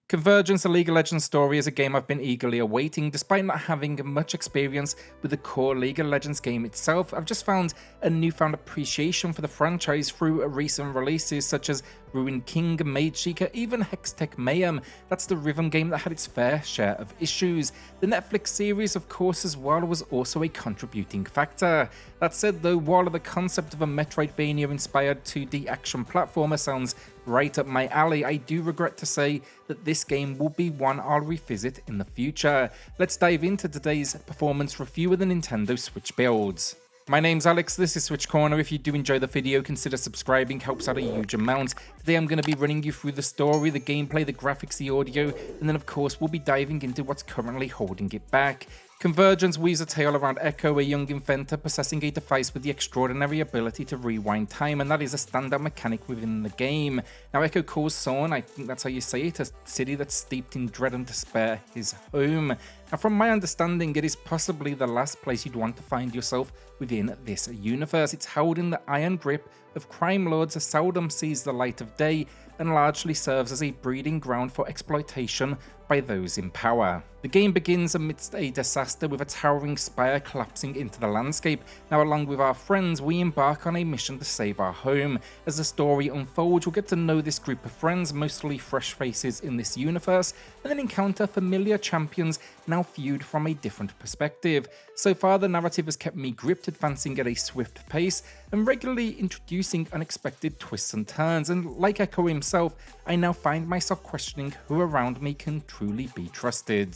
Convergence, a League of Legends story, is a game I've been eagerly awaiting. Despite not having much experience with the core League of Legends game itself, I've just found a newfound appreciation for the franchise through recent releases such as Ruined King, Mage Seeker, even Hextech Mayhem. That's the rhythm game that had its fair share of issues. The Netflix series, of course, as well, was also a contributing factor. That said though, while the concept of a Metroidvania-inspired 2D action platformer sounds right up my alley, I do regret to say that this game will be one I'll revisit in the future. Let's dive into today's performance review of the Nintendo Switch builds. My name's Alex, this is SwitchCorner. If you do enjoy the video, consider subscribing, helps out a huge amount. Today I'm going to be running you through the story, the gameplay, the graphics, the audio, and then of course we'll be diving into what's currently holding it back. Convergence weaves a tale around Ekko, a young inventor possessing a device with the extraordinary ability to rewind time, and that is a standout mechanic within the game. Now Ekko calls Zaun, I think that's how you say it, a city that's steeped in dread and despair, his home. Now from my understanding, it is possibly the last place you'd want to find yourself within this universe. It's held in the iron grip of crime lords, seldom sees the light of day, and largely serves as a breeding ground for exploitation by those in power. The game begins amidst a disaster with a towering spire collapsing into the landscape. Now along with our friends, we embark on a mission to save our home. As the story unfolds, we'll get to know this group of friends, mostly fresh faces in this universe, and then encounter familiar champions now viewed from a different perspective. So far, the narrative has kept me gripped, advancing at a swift pace, and regularly introducing unexpected twists and turns, and like Ekko himself, I now find myself questioning who around me can truly be trusted.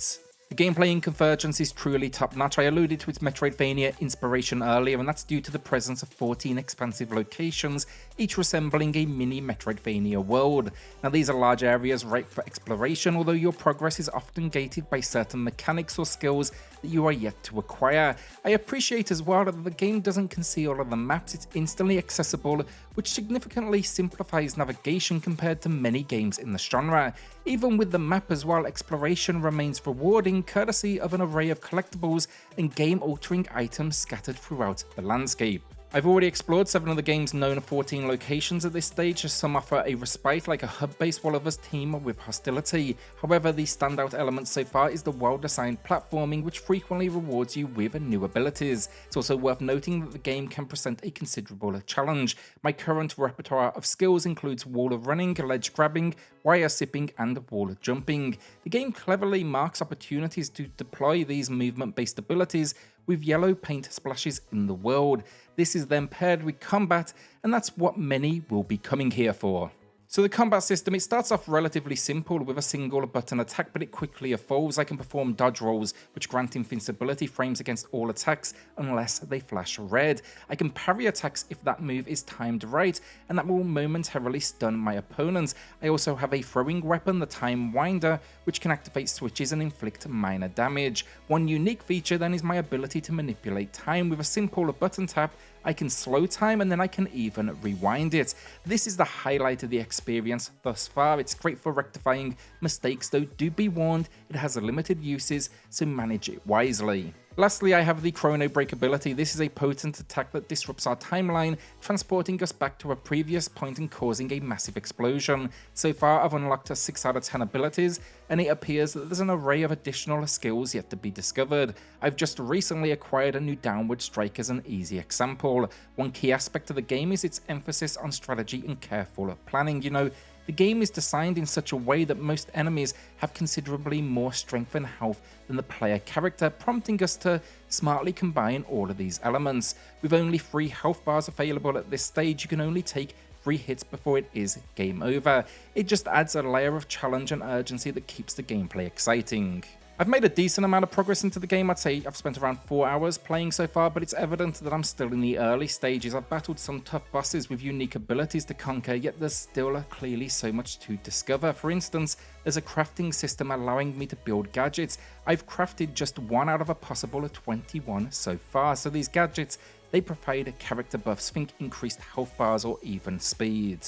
The gameplay in Convergence is truly top-notch. I alluded to its Metroidvania inspiration earlier, and that's due to the presence of 14 expansive locations, each resembling a mini Metroidvania world. Now these are large areas ripe for exploration, although your progress is often gated by certain mechanics or skills that you are yet to acquire. I appreciate as well that the game doesn't conceal all of the maps, it's instantly accessible, which significantly simplifies navigation compared to many games in the genre. Even with the map as well, exploration remains rewarding, courtesy of an array of collectibles and game-altering items scattered throughout the landscape. I've already explored 7 of the game's known 14 locations at this stage, as some offer a respite like a hub base while others teem with hostility. However, the standout element so far is the well-designed platforming, which frequently rewards you with new abilities. It's also worth noting that the game can present a considerable challenge. My current repertoire of skills includes wall running, ledge grabbing, wire sipping, and wall jumping. The game cleverly marks opportunities to deploy these movement-based abilities with yellow paint splashes in the world. This is then paired with combat, and that's what many will be coming here for. So the combat system, it starts off relatively simple with a single button attack, but it quickly evolves. I can perform dodge rolls, which grant invincibility frames against all attacks unless they flash red. I can parry attacks if that move is timed right, and that will momentarily stun my opponents. I also have a throwing weapon, the Time Winder, which can activate switches and inflict minor damage. One unique feature then is my ability to manipulate time. With a simple button tap, I can slow time and then I can even rewind it. This is the highlight of the experience thus far. It's great for rectifying mistakes, though do be warned, it has limited uses, so manage it wisely. Lastly, I have the Chrono Break ability. This is a potent attack that disrupts our timeline, transporting us back to a previous point and causing a massive explosion. So far, I've unlocked 6 out of 10 abilities, and it appears that there's an array of additional skills yet to be discovered. I've just recently acquired a new downward strike as an easy example. One key aspect of the game is its emphasis on strategy and careful planning. You know, the game is designed in such a way that most enemies have considerably more strength and health than the player character, prompting us to smartly combine all of these elements. With only 3 health bars available at this stage, you can only take 3 hits before it is game over. It just adds a layer of challenge and urgency that keeps the gameplay exciting. I've made a decent amount of progress into the game. I'd say I've spent around 4 hours playing so far, but it's evident that I'm still in the early stages. I've battled some tough bosses with unique abilities to conquer, yet there's still clearly so much to discover. For instance, there's a crafting system allowing me to build gadgets. I've crafted just 1 out of a possible 21 so far, so these gadgets, they provide character buffs, think increased health bars or even speed.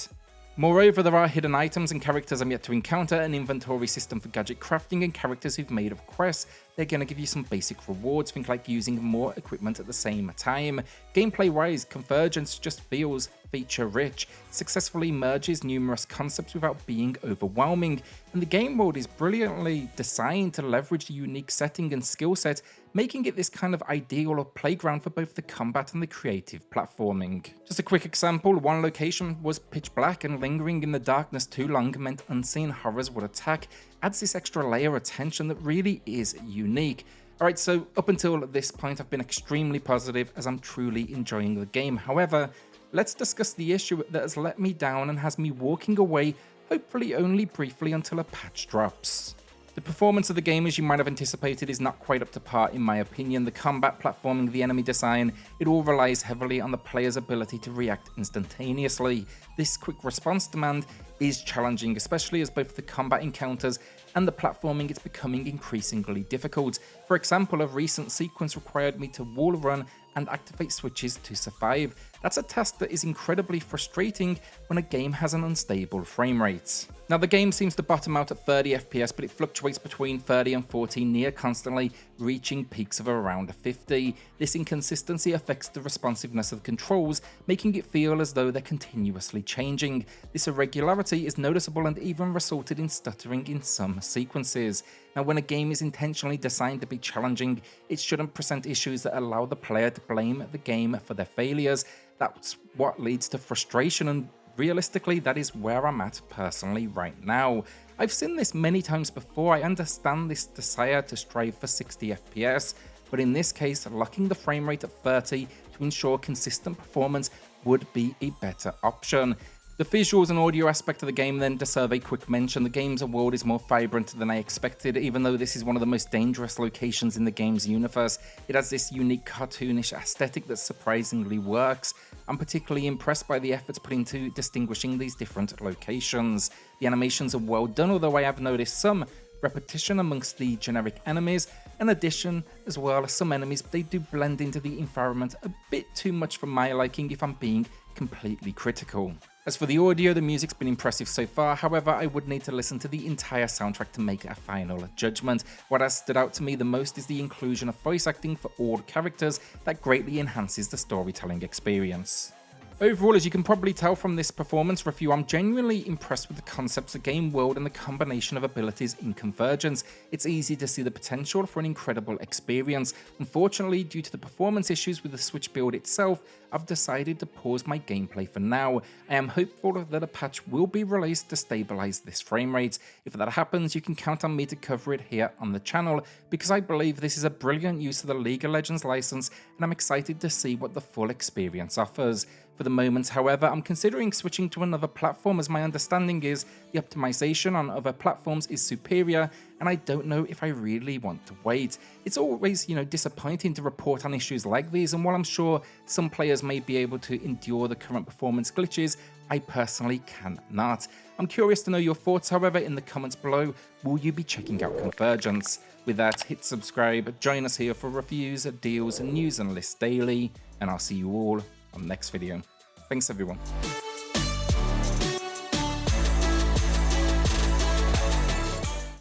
Moreover, there are hidden items and characters I'm yet to encounter, an inventory system for gadget crafting, and characters who've made up quests. They're going to give you some basic rewards, think like using more equipment at the same time. Gameplay wise, Convergence just feels feature-rich, successfully merges numerous concepts without being overwhelming, and the game world is brilliantly designed to leverage the unique setting and skill set, making it this kind of ideal playground for both the combat and the creative platforming. Just a quick example, one location was pitch black, and lingering in the darkness too long meant unseen horrors would attack, adds this extra layer of tension that really is unique. Alright, so up until this point I've been extremely positive as I'm truly enjoying the game. However, let's discuss the issue that has let me down and has me walking away, hopefully only briefly, until a patch drops. The performance of the game, as you might have anticipated, is not quite up to par in my opinion. The combat, platforming, the enemy design, it all relies heavily on the player's ability to react instantaneously. This quick response demand is challenging, especially as both the combat encounters and the platforming is becoming increasingly difficult. For example, a recent sequence required me to wall run and activate switches to survive. That's a task that is incredibly frustrating when a game has an unstable frame rate. Now the game seems to bottom out at 30 FPS, but it fluctuates between 30 and 40 near constantly, reaching peaks of around 50. This inconsistency affects the responsiveness of the controls, making it feel as though they're continuously changing. This irregularity is noticeable and even resulted in stuttering in some sequences. Now when a game is intentionally designed to be challenging, it shouldn't present issues that allow the player to blame the game for their failures. That's what leads to frustration, and realistically, that is where I'm at personally right now. I've seen this many times before. I understand this desire to strive for 60 FPS, but in this case, locking the frame rate at 30 to ensure consistent performance would be a better option. The visuals and audio aspect of the game then deserve a quick mention. The game's world is more vibrant than I expected, even though this is one of the most dangerous locations in the game's universe. It has this unique cartoonish aesthetic that surprisingly works. I'm particularly impressed by the efforts put into distinguishing these different locations. The animations are well done, although I have noticed some repetition amongst the generic enemies. In addition, as well, some enemies, they do blend into the environment a bit too much for my liking, if I'm being completely critical. As for the audio, the music's been impressive so far. However, I would need to listen to the entire soundtrack to make a final judgment. What has stood out to me the most is the inclusion of voice acting for all characters that greatly enhances the storytelling experience. Overall, as you can probably tell from this performance review, I'm genuinely impressed with the concepts, the game world, and the combination of abilities in Convergence. It's easy to see the potential for an incredible experience. Unfortunately, due to the performance issues with the Switch build itself, I've decided to pause my gameplay for now. I am hopeful that a patch will be released to stabilize this frame rate. If that happens, you can count on me to cover it here on the channel, because I believe this is a brilliant use of the League of Legends license, and I'm excited to see what the full experience offers. For the moment, however, I'm considering switching to another platform, as my understanding is the optimization on other platforms is superior, and I don't know if I really want to wait. It's always, disappointing to report on issues like these, and while I'm sure some players may be able to endure the current performance glitches, I personally cannot. I'm curious to know your thoughts, however, in the comments below. Will you be checking out Convergence? With that, hit subscribe, join us here for reviews, deals, news and lists daily, and I'll see you all on the next video. Thanks everyone.